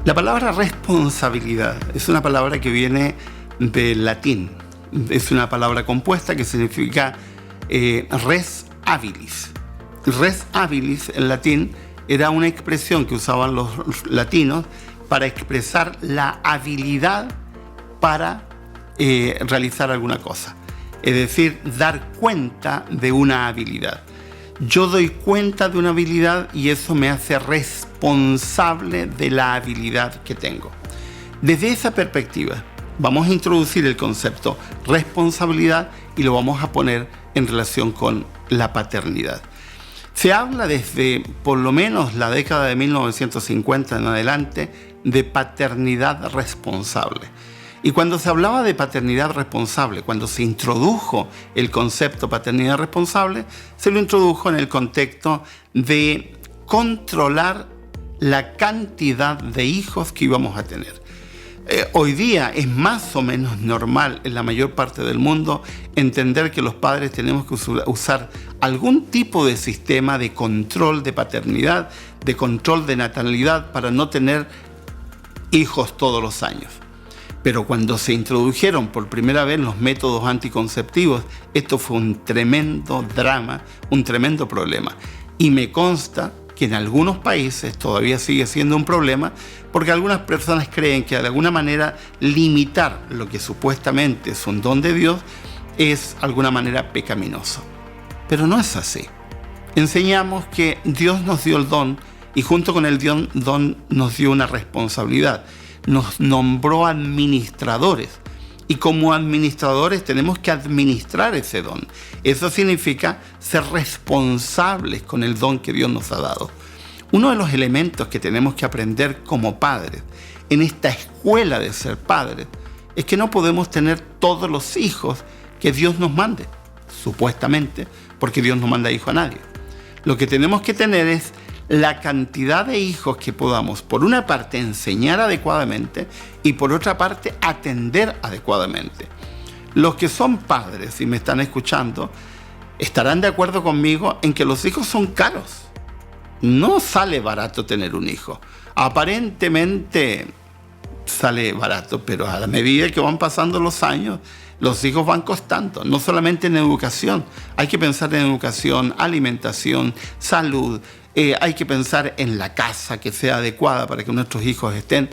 La palabra responsabilidad es una palabra que viene del latín. Es una palabra compuesta que significa res habilis. Res habilis en latín era una expresión que usaban los latinos para expresar la habilidad para realizar alguna cosa. Es decir, dar cuenta de una habilidad. Yo doy cuenta de una habilidad y eso me hace responsable de la habilidad que tengo. Desde esa perspectiva, vamos a introducir el concepto responsabilidad y lo vamos a poner en relación con la paternidad. Se habla desde por lo menos la década de 1950 en adelante de paternidad responsable. Y cuando se hablaba de paternidad responsable, cuando se introdujo el concepto paternidad responsable, se lo introdujo en el contexto de controlar la cantidad de hijos que íbamos a tener. Hoy día es más o menos normal en la mayor parte del mundo entender que los padres tenemos que usar algún tipo de sistema de control de paternidad, de control de natalidad para no tener hijos todos los años. Pero cuando se introdujeron por primera vez los métodos anticonceptivos, esto fue un tremendo drama, un tremendo problema. Y me consta que en algunos países todavía sigue siendo un problema porque algunas personas creen que de alguna manera limitar lo que supuestamente es un don de Dios es de alguna manera pecaminoso. Pero no es así. Enseñamos que Dios nos dio el don y junto con el don nos dio una responsabilidad. Nos nombró administradores y como administradores tenemos que administrar ese don. Eso significa ser responsables con el don que Dios nos ha dado. Uno de los elementos que tenemos que aprender como padres en esta escuela de ser padres es que no podemos tener todos los hijos que Dios nos mande, supuestamente, porque Dios no manda hijo a nadie. Lo que tenemos que tener es la cantidad de hijos que podamos, por una parte, enseñar adecuadamente y por otra parte, atender adecuadamente. Los que son padres y me están escuchando estarán de acuerdo conmigo en que los hijos son caros. No sale barato tener un hijo. Aparentemente sale barato, pero a la medida que van pasando los años, los hijos van costando, no solamente en educación. Hay que pensar en educación, alimentación, salud. Hay que pensar en la casa que sea adecuada para que nuestros hijos estén.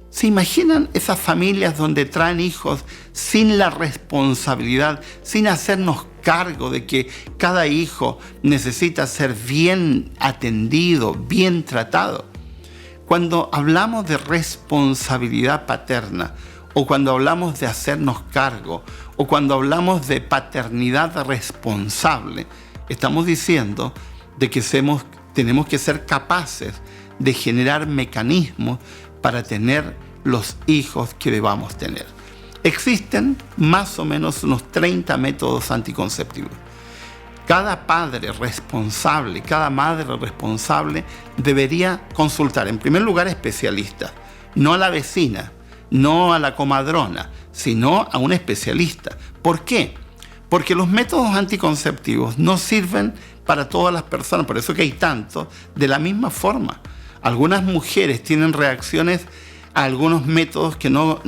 ¿Se imaginan esas familias donde traen hijos sin la responsabilidad, sin hacernos cargo de que cada hijo necesita ser bien atendido, bien tratado? Cuando hablamos de responsabilidad paterna, o cuando hablamos de hacernos cargo, o cuando hablamos de paternidad responsable, estamos diciendo de que tenemos que ser capaces de generar mecanismos para tener los hijos que debamos tener. Existen más o menos unos 30 métodos anticonceptivos. Cada padre responsable, cada madre responsable debería consultar, en primer lugar, especialistas, no a la vecina, no a la comadrona, sino a un especialista. ¿Por qué? Porque los métodos anticonceptivos no sirven para todas las personas, por eso que hay tantos, de la misma forma. Algunas mujeres tienen reacciones a algunos métodos que no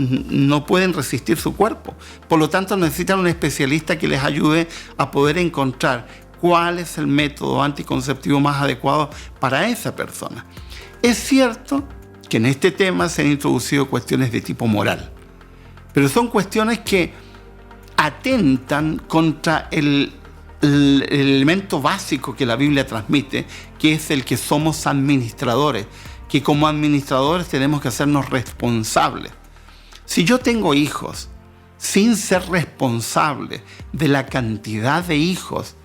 pueden resistir su cuerpo. Por lo tanto, necesitan un especialista que les ayude a poder encontrar cuál es el método anticonceptivo más adecuado para esa persona. Es cierto que en este tema se han introducido cuestiones de tipo moral, pero son cuestiones que atentan contra el elemento básico que la Biblia transmite, que es el que somos administradores, que como administradores tenemos que hacernos responsables. Si yo tengo hijos sin ser responsable de la cantidad de hijos,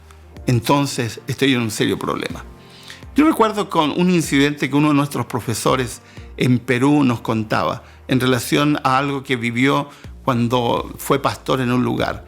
entonces estoy en un serio problema. Yo recuerdo con un incidente que uno de nuestros profesores en Perú nos contaba en relación a algo que vivió cuando fue pastor en un lugar.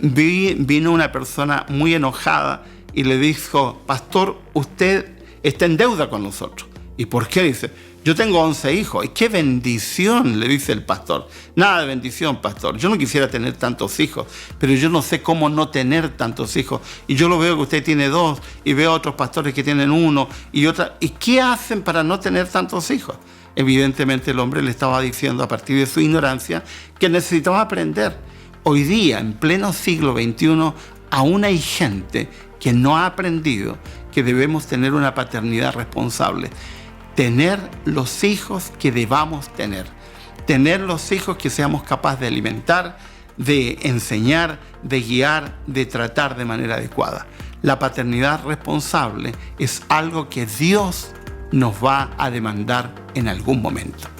Vino una persona muy enojada y le dijo: pastor, usted está en deuda con nosotros. ¿Y por qué? Dice: yo tengo 11 hijos. ¿Y qué bendición? Le dice el pastor. Nada de bendición, pastor. Yo no quisiera tener tantos hijos, pero yo no sé cómo no tener tantos hijos. Y yo lo veo que usted tiene 2 y veo a otros pastores que tienen 1 y otra. ¿Y qué hacen para no tener tantos hijos? Evidentemente el hombre le estaba diciendo a partir de su ignorancia que necesitaba aprender. Hoy día, en pleno siglo XXI, aún hay gente que no ha aprendido que debemos tener una paternidad responsable. Tener los hijos que debamos tener. Tener los hijos que seamos capaces de alimentar, de enseñar, de guiar, de tratar de manera adecuada. La paternidad responsable es algo que Dios nos va a demandar en algún momento.